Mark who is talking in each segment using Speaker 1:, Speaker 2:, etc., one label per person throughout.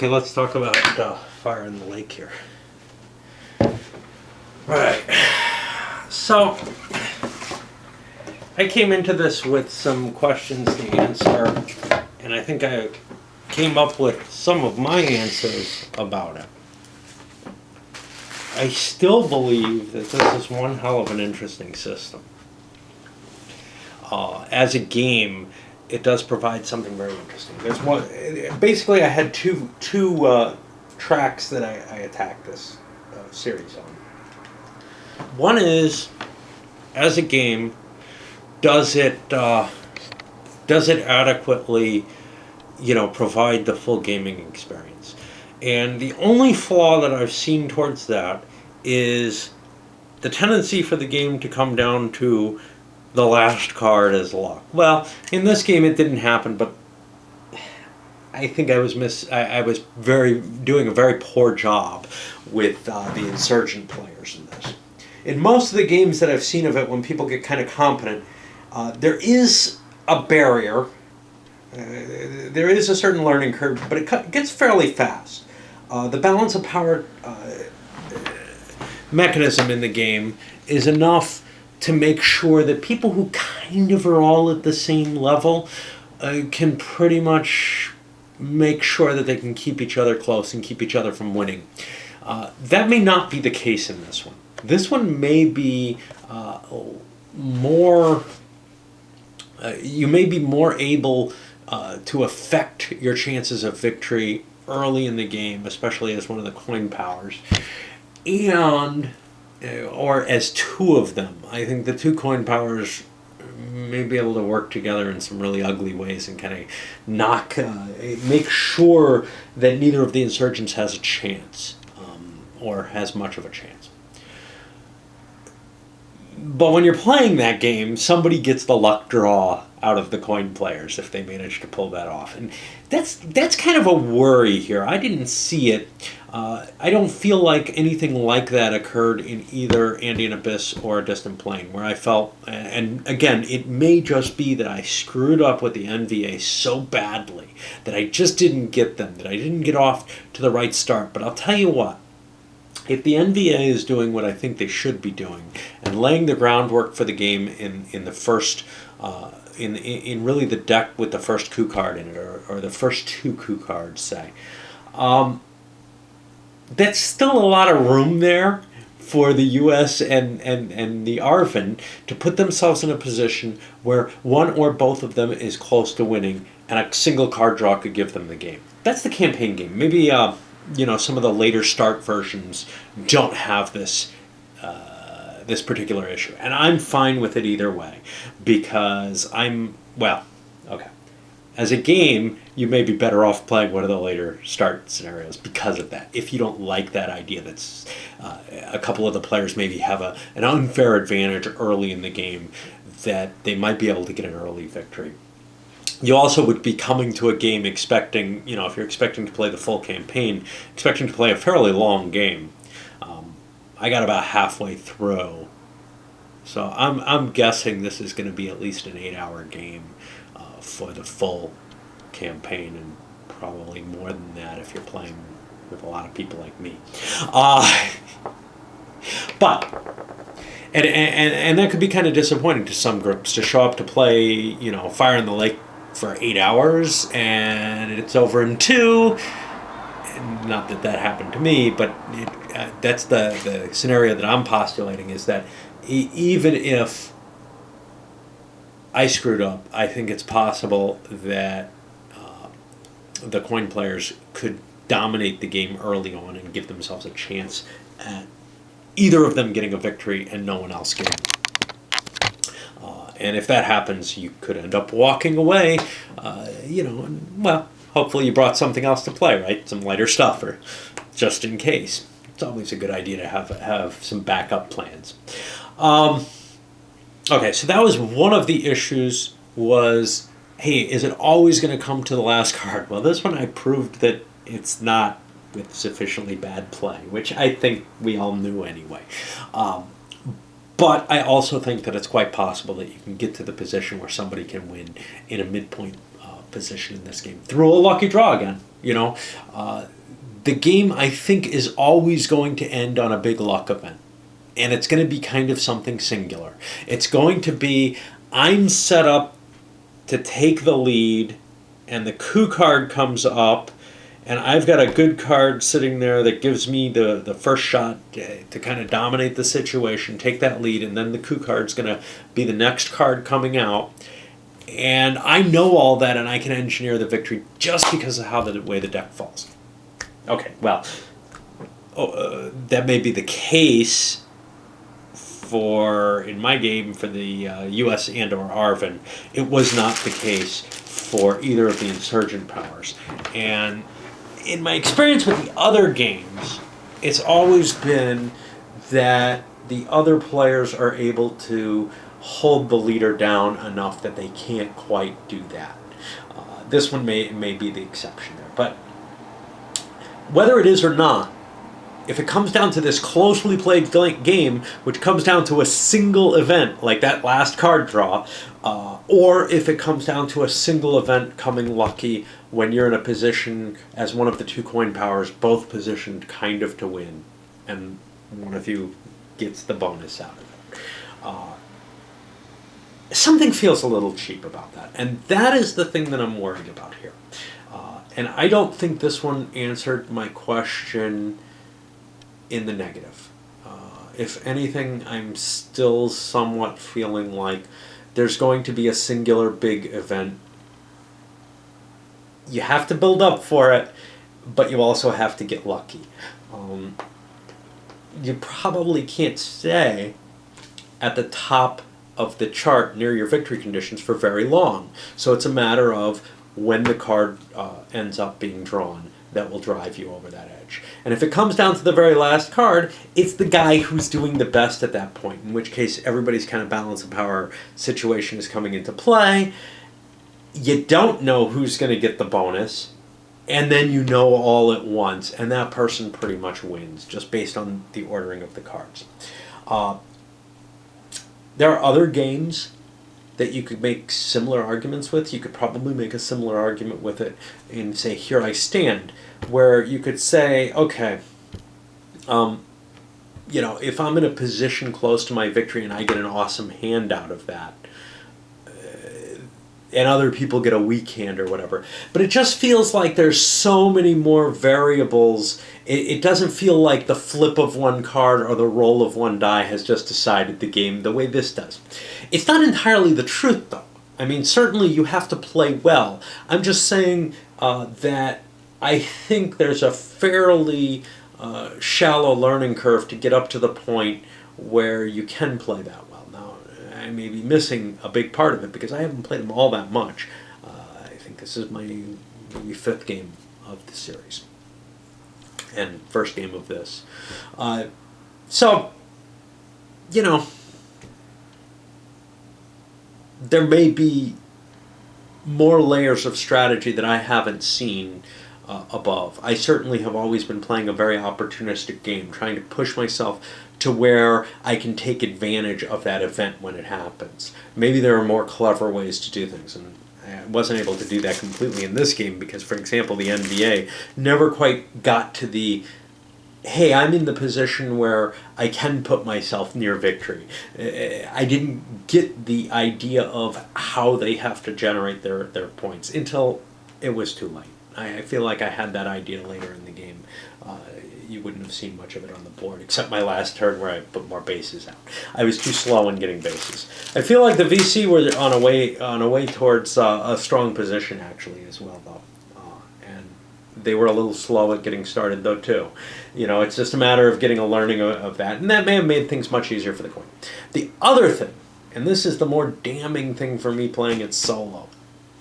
Speaker 1: Okay, let's talk about Fire in the Lake here. Right. So, I came into this with some questions to answer, and I think I came up with some of my answers about it. I still believe that this is one hell of an interesting system. As a game, it does provide something very interesting. There's one. Basically, I had two tracks that I attacked this series on. One is, as a game, does it adequately, provide the full gaming experience? And the only flaw that I've seen towards that is the tendency for the game to come down to the last card as luck. Well, in this game it didn't happen, but I think I was doing a very poor job with the insurgent players in this. In most of the games that I've seen of it, when people get kind of competent, there is a barrier. There is a certain learning curve, but it gets fairly fast. The balance of power mechanism in the game is enough to make sure that people who kind of are all at the same level can pretty much make sure that they can keep each other close and keep each other from winning. That may not be the case in this one. This one may be more... you may be more able to affect your chances of victory early in the game, especially as one of the coin powers, or as two of them. I think the two coin powers may be able to work together in some really ugly ways and kind of make sure that neither of the insurgents has a chance, or has much of a chance. But when you're playing that game, somebody gets the luck draw out of the coin players if they manage to pull that off. And that's kind of a worry here. I didn't see it. I don't feel like anything like that occurred in either Andean Abyss or Distant Plain, where I felt, and again, it may just be that I screwed up with the NVA so badly that I just didn't get them, that I didn't get off to the right start. But I'll tell you what. If the NVA is doing what I think they should be doing and laying the groundwork for the game in the first, in really the deck with the first coup card in it, or the first two coup cards, say, that's still a lot of room there for the US and the ARVN to put themselves in a position where one or both of them is close to winning and a single card draw could give them the game. That's the campaign game. Maybe... some of the later start versions don't have this this particular issue. And I'm fine with it either way, because as a game, you may be better off playing one of the later start scenarios because of that. If you don't like that idea, that's a couple of the players maybe have an unfair advantage early in the game, that they might be able to get an early victory. You also would be coming to a game expecting, if you're expecting to play the full campaign, expecting to play a fairly long game. I got about halfway through, so I'm guessing this is going to be at least an 8-hour game for the full campaign, and probably more than that if you're playing with a lot of people like me. But... And that could be kind of disappointing to some groups, to show up to play, Fire in the Lake for 8 hours and it's over in 2. And not that that happened to me, but that's the scenario that I'm postulating, is that even if I screwed up, I think it's possible that the coin players could dominate the game early on and give themselves a chance at either of them getting a victory and no one else getting. And if that happens, you could end up walking away, hopefully you brought something else to play, right? Some lighter stuff, or just in case. It's always a good idea to have some backup plans. Okay, so that was one of the issues, was, hey, is it always going to come to the last card? Well, this one I proved that it's not, with sufficiently bad play, which I think we all knew anyway. But I also think that it's quite possible that you can get to the position where somebody can win in a midpoint position in this game through a lucky draw again. You know, uh, the game I think is always going to end on a big luck event, and it's going to be kind of something singular. It's going to be I'm set up to take the lead, and the coup card comes up, and I've got a good card sitting there that gives me the first shot to kind of dominate the situation, take that lead, and then the coup card's going to be the next card coming out. And I know all that, and I can engineer the victory just because of how the way the deck falls. Okay, well, that may be the case for, in my game, for the U.S. and or Arvin. It was not the case for either of the insurgent powers. And in my experience with the other games, it's always been that the other players are able to hold the leader down enough that they can't quite do that. This one may be the exception there. But whether it is or not, if it comes down to this closely played game, which comes down to a single event, like that last card draw, or if it comes down to a single event coming lucky when you're in a position as one of the two coin powers, both positioned kind of to win, and one of you gets the bonus out of it. Something feels a little cheap about that, and that is the thing that I'm worried about here. And I don't think this one answered my question in the negative. If anything, I'm still somewhat feeling like there's going to be a singular big event. You have to build up for it, but you also have to get lucky. You probably can't stay at the top of the chart near your victory conditions for very long. So it's a matter of when the card ends up being drawn that will drive you over that edge. And if it comes down to the very last card, it's the guy who's doing the best at that point, in which case everybody's kind of balance of power situation is coming into play. You don't know who's going to get the bonus, and then you know all at once, and that person pretty much wins, just based on the ordering of the cards. There are other games that you could make similar arguments with. You could probably make a similar argument with it in, say, Here I Stand, where you could say, okay, if I'm in a position close to my victory and I get an awesome hand out of that, and other people get a weak hand or whatever. But it just feels like there's so many more variables. It doesn't feel like the flip of one card or the roll of one die has just decided the game the way this does. It's not entirely the truth, though. I mean, certainly you have to play well. I'm just saying that I think there's a fairly shallow learning curve to get up to the point where you can play that well. Now, I may be missing a big part of it because I haven't played them all that much. I think this is my maybe fifth game of the series and first game of this. So, there may be more layers of strategy that I haven't seen above. I certainly have always been playing a very opportunistic game, trying to push myself to where I can take advantage of that event when it happens. Maybe there are more clever ways to do things, and I wasn't able to do that completely in this game because, for example, the NBA never quite got to the, hey, I'm in the position where I can put myself near victory. I didn't get the idea of how they have to generate their points until it was too late. I feel like I had that idea later in the game. You wouldn't have seen much of it on the board, except my last turn where I put more bases out. I was too slow in getting bases. I feel like the VC were on a way towards a strong position actually as well, though, and they were a little slow at getting started though too. It's just a matter of getting a learning of that, and that may have made things much easier for the coin. The other thing, and this is the more damning thing for me playing it solo.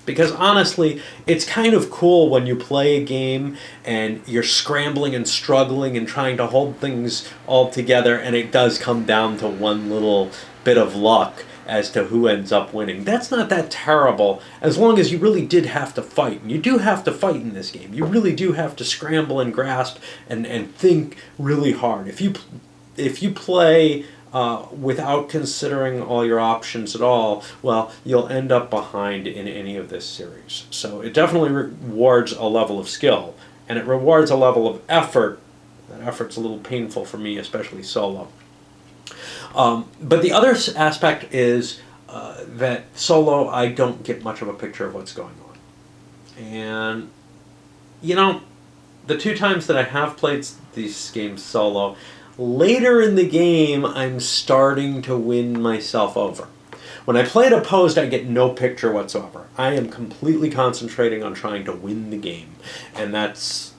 Speaker 1: Because honestly, it's kind of cool when you play a game and you're scrambling and struggling and trying to hold things all together, and it does come down to one little bit of luck as to who ends up winning. That's not that terrible, as long as you really did have to fight. And you do have to fight in this game. You really do have to scramble and grasp and think really hard. If you play without considering all your options at all, well, you'll end up behind in any of this series. So it definitely rewards a level of skill. and it rewards a level of effort. That effort's a little painful for me, especially solo. But the other aspect is that solo, I don't get much of a picture of what's going on. And, you know, the 2 times that I have played these games solo, later in the game, I'm starting to win myself over. When I play it opposed, I get no picture whatsoever. I am completely concentrating on trying to win the game. And that's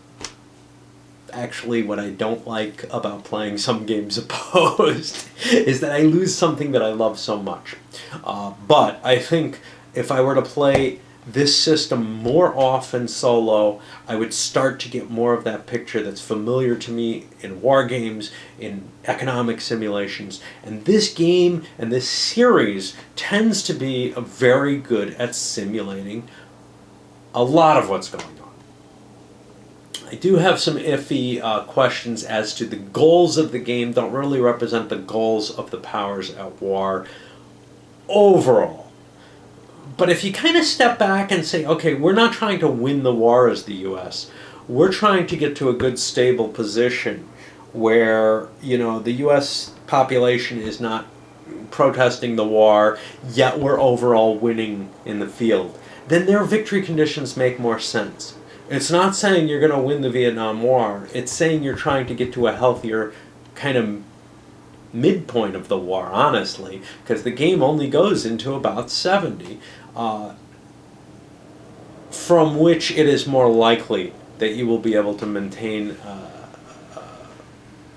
Speaker 1: actually what I don't like about playing some games opposed, is that I lose something that I love so much. But I think if I were to play this system more often solo, I would start to get more of that picture that's familiar to me in war games, in economic simulations. And this game and this series tends to be very good at simulating a lot of what's going on. I do have some iffy questions as to the goals of the game. Don't really represent the goals of the powers at war overall. But if you kind of step back and say, okay, we're not trying to win the war as the U.S. We're trying to get to a good, stable position where, you know, the U.S. population is not protesting the war, yet we're overall winning in the field, then their victory conditions make more sense. It's not saying you're going to win the Vietnam War. It's saying you're trying to get to a healthier kind of midpoint of the war, honestly, because the game only goes into about 70, from which it is more likely that you will be able to maintain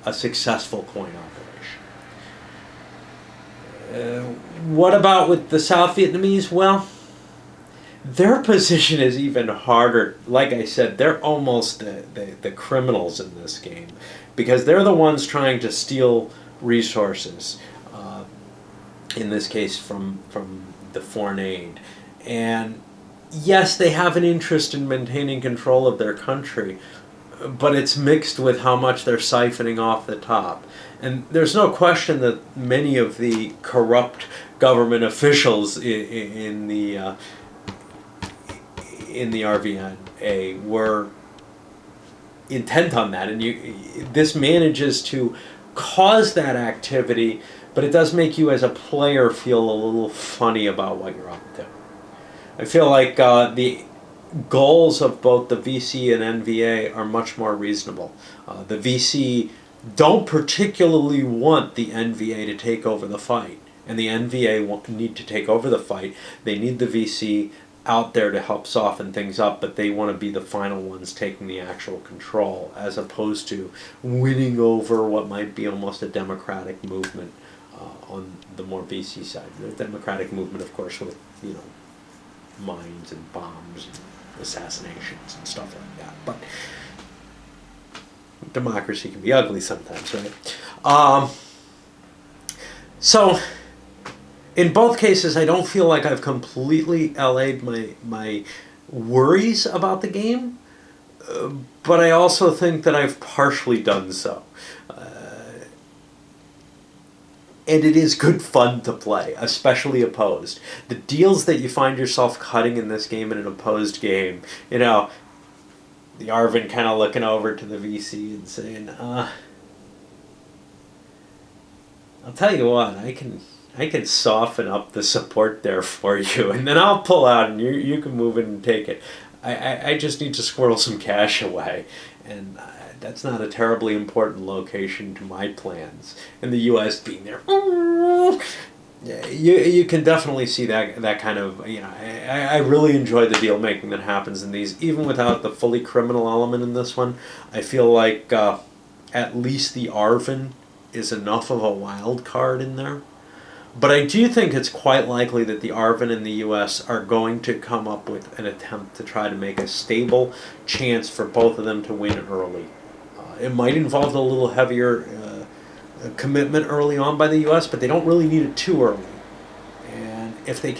Speaker 1: a successful coin operation. What about with the South Vietnamese? Well, their position is even harder. Like I said, they're almost the criminals in this game, because they're the ones trying to steal resources, in this case from the foreign aid. And yes, they have an interest in maintaining control of their country, but it's mixed with how much they're siphoning off the top. And there's no question that many of the corrupt government officials in the RVNA were intent on that, and this manages to cause that activity, but it does make you as a player feel a little funny about what you're up to. I feel like the goals of both the VC and NVA are much more reasonable. The VC don't particularly want the NVA to take over the fight, and the NVA need to take over the fight. They need the VC out there to help soften things up, but they want to be the final ones taking the actual control, as opposed to winning over what might be almost a democratic movement on the more VC side. The democratic movement, of course, with, you know, mines and bombs and assassinations and stuff like that. But democracy can be ugly sometimes, right? So in both cases, I don't feel like I've completely allayed my worries about the game, but I also think that I've partially done so. And it is good fun to play, especially opposed. The deals that you find yourself cutting in this game in an opposed game, you know, the Arvin kind of looking over to the VC and saying, I'll tell you what, I can soften up the support there for you, and then I'll pull out and you can move in and take it. I just need to squirrel some cash away, and that's not a terribly important location to my plans. And the U.S. being there, you can definitely see that kind of, you know, I really enjoy the deal making that happens in these, even without the fully criminal element in this one. I feel like at least the Arvin is enough of a wild card in there. But I do think it's quite likely that the Arvin and the U.S. are going to come up with an attempt to try to make a stable chance for both of them to win early. It might involve a little heavier commitment early on by the U.S., but they don't really need it too early. And if they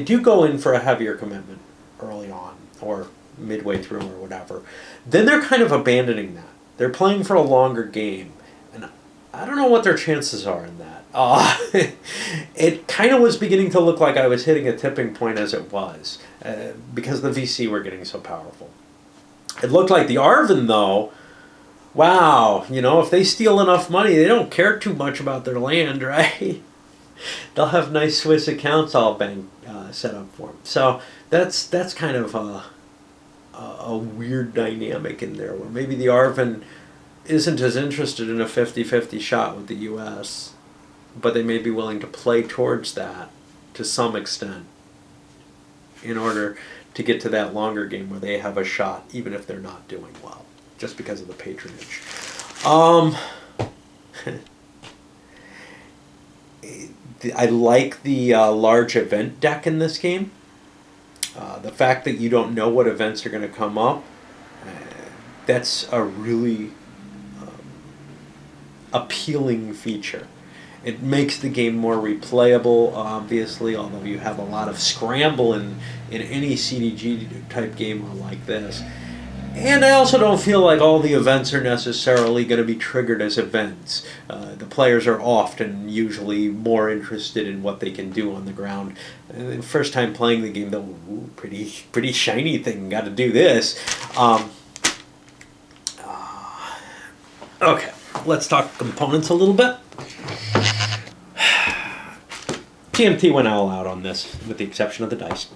Speaker 1: do go in for a heavier commitment early on, or midway through or whatever, then they're kind of abandoning that. They're playing for a longer game. And I don't know what their chances are in that. It kind of was beginning to look like I was hitting a tipping point as it was, because the VC were getting so powerful. It looked like the Arvin, though, wow, if they steal enough money, they don't care too much about their land, right? They'll have nice Swiss accounts all set up for them. So that's kind of a weird dynamic in there, where maybe the Arvin isn't as interested in a 50-50 shot with the U.S., but they may be willing to play towards that to some extent in order to get to that longer game where they have a shot, even if they're not doing well, just because of the patronage. I like the large event deck in this game. The fact that you don't know what events are going to come up, that's a really appealing feature. It makes the game more replayable, obviously, although you have a lot of scramble in any CDG type game like this. And I also don't feel like all the events are necessarily going to be triggered as events. The players are often usually more interested in what they can do on the ground. The first time playing the game, though, ooh, pretty shiny thing, got to do this. Okay, let's talk components a little bit. GMT went all out on this, with the exception of the dice.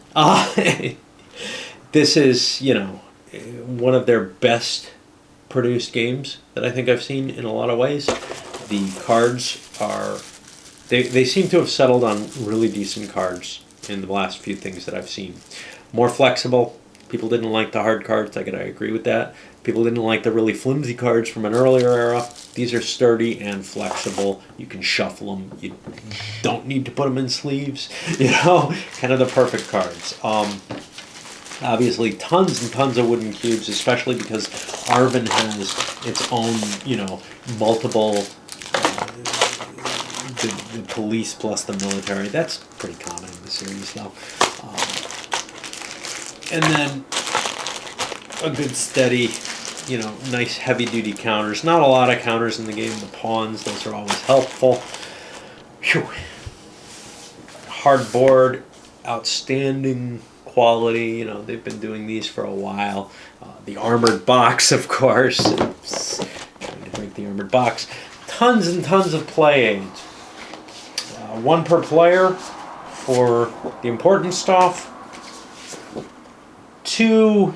Speaker 1: This is, one of their best produced games that I think I've seen in a lot of ways. The cards are... They seem to have settled on really decent cards in the last few things that I've seen. More flexible. People didn't like the hard cards. I agree with that. People didn't like the really flimsy cards from an earlier era. These are sturdy and flexible. You can shuffle them. You don't need to put them in sleeves. Kind of the perfect cards. Obviously, tons and tons of wooden cubes, especially because Arvin has its own, multiple, the police plus the military. That's pretty common in the series, though. And then a good steady, nice heavy-duty counters. Not a lot of counters in the game. The pawns, those are always helpful. Whew. Hardboard, outstanding quality. They've been doing these for a while. The armored box, of course. Trying to break the armored box. Tons and tons of play aids. One per player for the important stuff. Two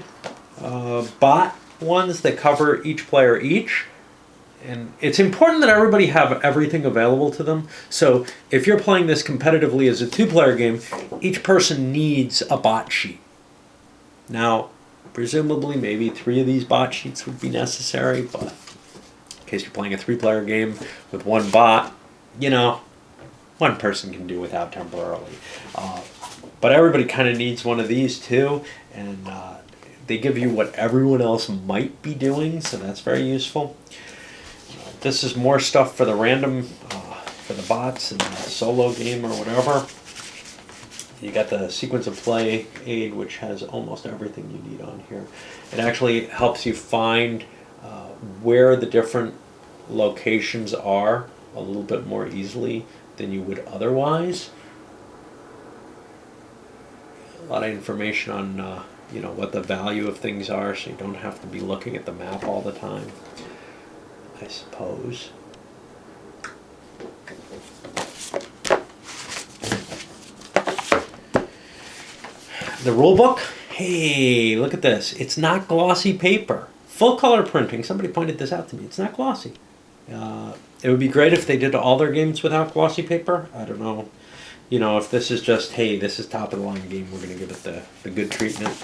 Speaker 1: bot ones that cover each player each. And it's important that everybody have everything available to them. So if you're playing this competitively as a two-player game, each person needs a bot sheet. Now, presumably maybe 3 of these bot sheets would be necessary, but in case you're playing a 3-player game with one bot, one person can do without temporarily. But everybody kind of needs one of these too, and they give you what everyone else might be doing, so that's very useful. This is more stuff for the random, for the bots and the solo game or whatever. You got the sequence of play aid, which has almost everything you need on here. It actually helps you find where the different locations are a little bit more easily than you would otherwise. A lot of information on what the value of things are, so you don't have to be looking at the map all the time, I suppose. The rule book, hey, look at this. It's not glossy paper. Full color printing. Somebody pointed this out to me. It's not glossy. It would be great if they did all their games without glossy paper. I don't know. If this is just, hey, this is top of the line game, we're going to give it the good treatment.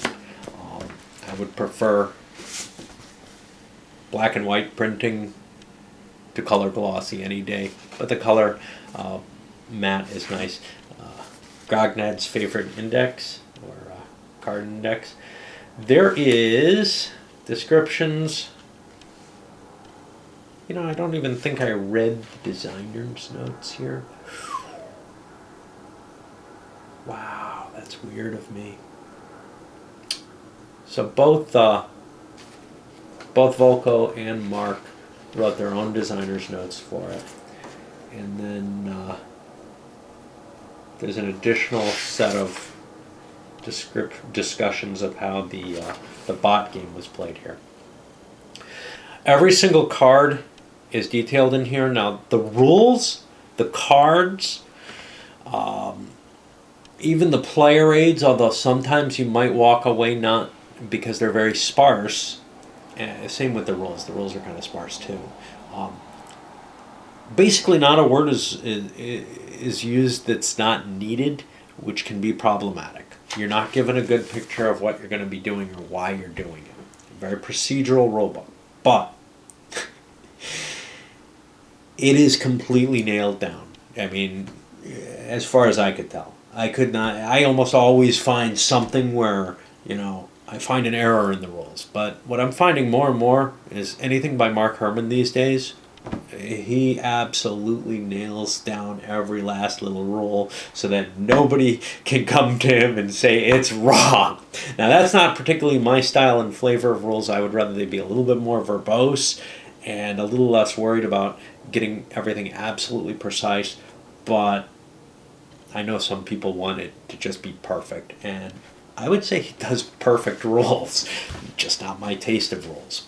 Speaker 1: I would prefer black and white printing to color glossy any day. But the color matte is nice. Grognard's favorite index, or card index. There is descriptions. I don't even think I read the designer's notes here. Wow, that's weird of me. So both Volko and Mark wrote their own designer's notes for it. And then there's an additional set of discussions of how the bot game was played here. Every single card is detailed in here. Now, the rules, the cards, even the player aids, although sometimes you might walk away not because they're very sparse. Same with the rules. The rules are kind of sparse too. Basically, not a word is used that's not needed, which can be problematic. You're not given a good picture of what you're going to be doing or why you're doing it. Very procedural rulebook. But it is completely nailed down. I mean, as far as I could tell. I almost always find something where, I find an error in the rules. But what I'm finding more and more is anything by Mark Herman these days, he absolutely nails down every last little rule so that nobody can come to him and say it's wrong. Now, that's not particularly my style and flavor of rules. I would rather they be a little bit more verbose and a little less worried about getting everything absolutely precise. But I know some people want it to just be perfect, and I would say he does perfect rules, just not my taste of rules.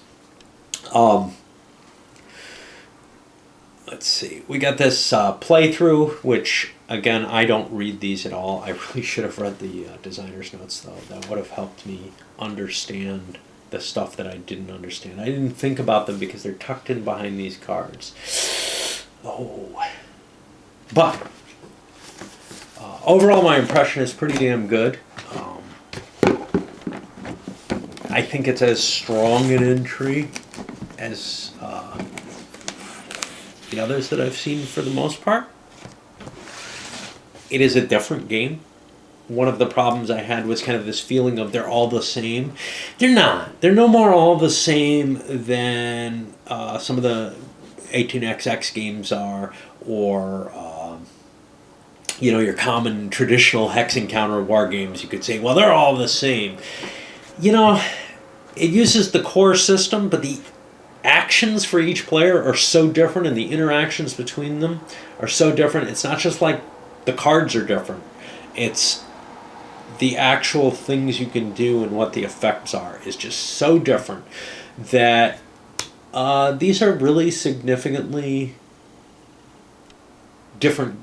Speaker 1: Let's see. We got this playthrough, which, again, I don't read these at all. I really should have read the designer's notes, though. That would have helped me understand the stuff that I didn't understand. I didn't think about them because they're tucked in behind these cards. Oh. But overall, my impression is pretty damn good. I think it's as strong an entry as the others that I've seen for the most part. It is a different game. One of the problems I had was kind of this feeling of they're all the same. They're not. They're no more all the same than some of the 18xx games are, or your common traditional hex encounter war games. You could say, well, they're all the same. It uses the core system, but the actions for each player are so different, and the interactions between them are so different. It's not just like the cards are different. It's the actual things you can do and what the effects are is just so different that these are really significantly different.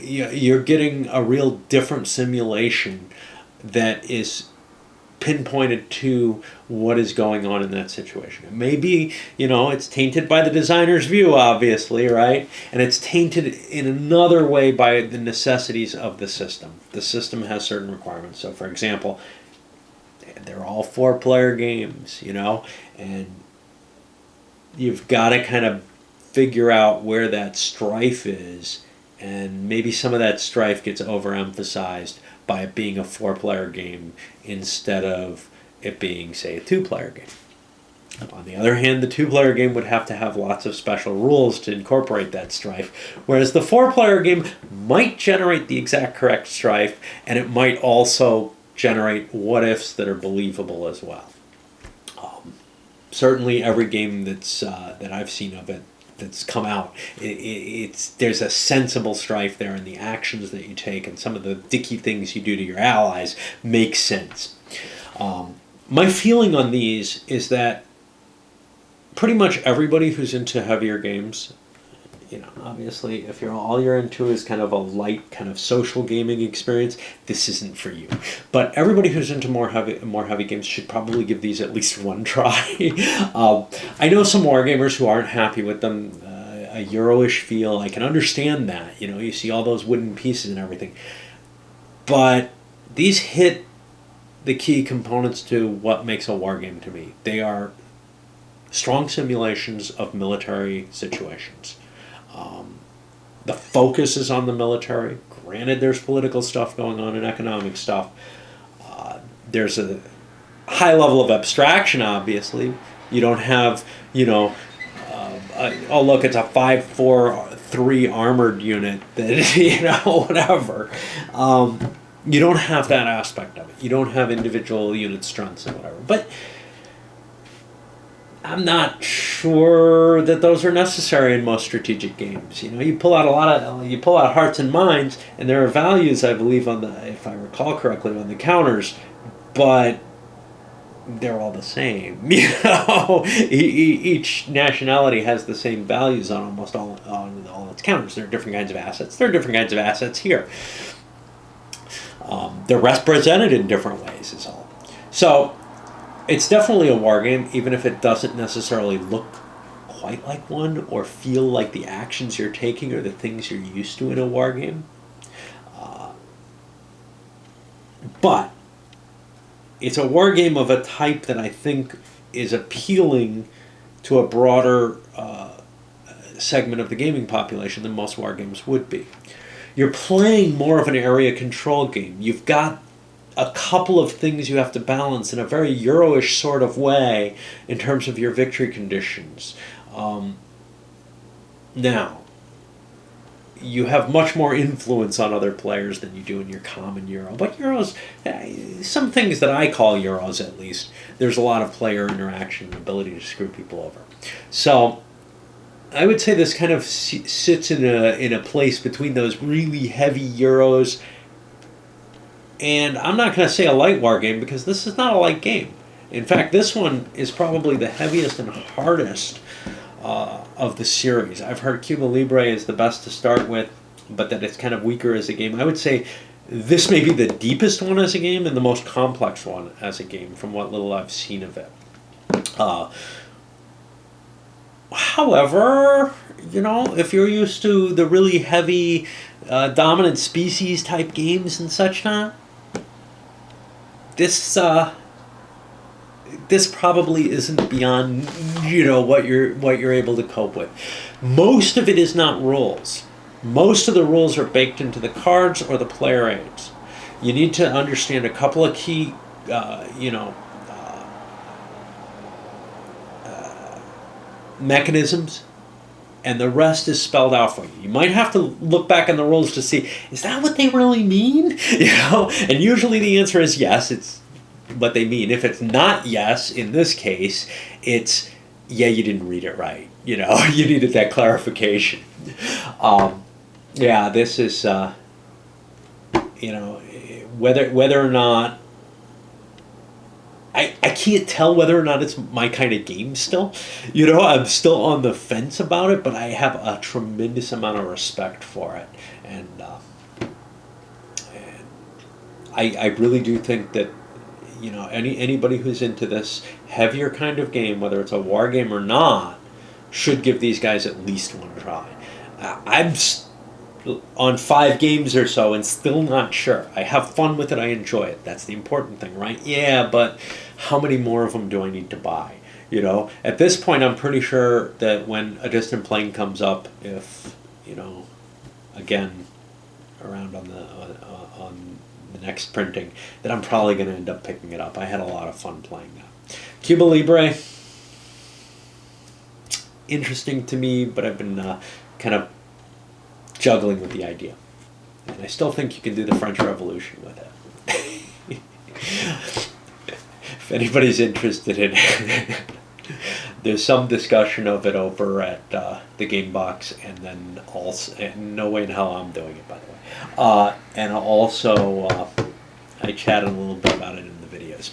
Speaker 1: You're getting a real different simulation that is pinpointed to what is going on in that situation. It may be, it's tainted by the designer's view, obviously, right? And it's tainted in another way by the necessities of the system. The system has certain requirements. So, for example, they're all 4-player games, and you've got to kind of figure out where that strife is, and maybe some of that strife gets overemphasized by it being a 4-player game instead of it being, say, a 2-player game. On the other hand, the 2-player game would have to have lots of special rules to incorporate that strife, whereas the 4-player game might generate the exact correct strife, and it might also generate what-ifs that are believable as well. Certainly every game that I've seen of it that's come out, there's a sensible strife there, and the actions that you take and some of the dicky things you do to your allies make sense. My feeling on these is that pretty much everybody who's into heavier games, obviously if all you're into is kind of a light kind of social gaming experience, this isn't for you. But everybody who's into more heavy games should probably give these at least one try. I know some wargamers who aren't happy with them. A Euro-ish feel, I can understand that. You see all those wooden pieces and everything. But these hit the key components to what makes a wargame to me. They are strong simulations of military situations. The focus is on the military. Granted, there's political stuff going on and economic stuff. There's a high level of abstraction, obviously. You don't have, oh, look, it's a 5-4-3 armored unit that, whatever. You don't have that aspect of it. You don't have individual unit strengths and whatever. But I'm not sure that those are necessary in most strategic games. You know, you pull out Hearts and Minds, and there are values, I believe, on the, if I recall correctly, on the counters, but they're all the same. You know, each nationality has the same values on almost all its counters. There are different kinds of assets. There are different kinds of assets here. They're represented in different ways. Is all. So it's definitely a war game, even if it doesn't necessarily look quite like one or feel like the actions you're taking are the things you're used to in a war game. But it's a war game of a type that I think is appealing to a broader segment of the gaming population than most war games would be. You're playing more of an area control game. You've got a couple of things you have to balance in a very Euro-ish sort of way in terms of your victory conditions. Now, you have much more influence on other players than you do in your common Euro. But Euros, some things that I call Euros at least, there's a lot of player interaction and ability to screw people over. So I would say this kind of sits in a place between those really heavy Euros, and I'm not going to say a light war game because this is not a light game. In fact, this one is probably the heaviest and hardest of the series. I've heard Cuba Libre is the best to start with, but that it's kind of weaker as a game. I would say this may be the deepest one as a game and the most complex one as a game from what little I've seen of it. However, you know, if you're used to the really heavy dominant species type games and such not, this probably isn't beyond, you know, what you're able to cope with. Most of it is not rules. Most of the rules are baked into the cards or the player aids. You need to understand a couple of key, mechanisms, and the rest is spelled out for you. You might have to look back in the rules to see, is that what they really mean? You know, and usually the answer is yes, it's what they mean. If it's not yes, in this case, it's, yeah, you didn't read it right. You know, you needed that clarification. Yeah, this is, you know, whether or not, I can't tell whether or not it's my kind of game still. You know, I'm still on the fence about it, but I have a tremendous amount of respect for it. And I really do think that, you know, anybody who's into this heavier kind of game, whether it's a war game or not, should give these guys at least one try. I'm on 5 games or so and still not sure. I have fun with it. I enjoy it. That's the important thing, right? Yeah, but how many more of them do I need to buy? You know, at this point, I'm pretty sure that when A Distant Plane comes up, if, you know, again, around on the next printing, that I'm probably going to end up picking it up. I had a lot of fun playing that. Cuba Libre, interesting to me, but I've been kind of juggling with the idea. And I still think you can do the French Revolution with it. If anybody's interested in it, there's some discussion of it over at the Game Box, and then also, and no way in hell I'm doing it, by the way. And also, I chatted a little bit about it in the videos.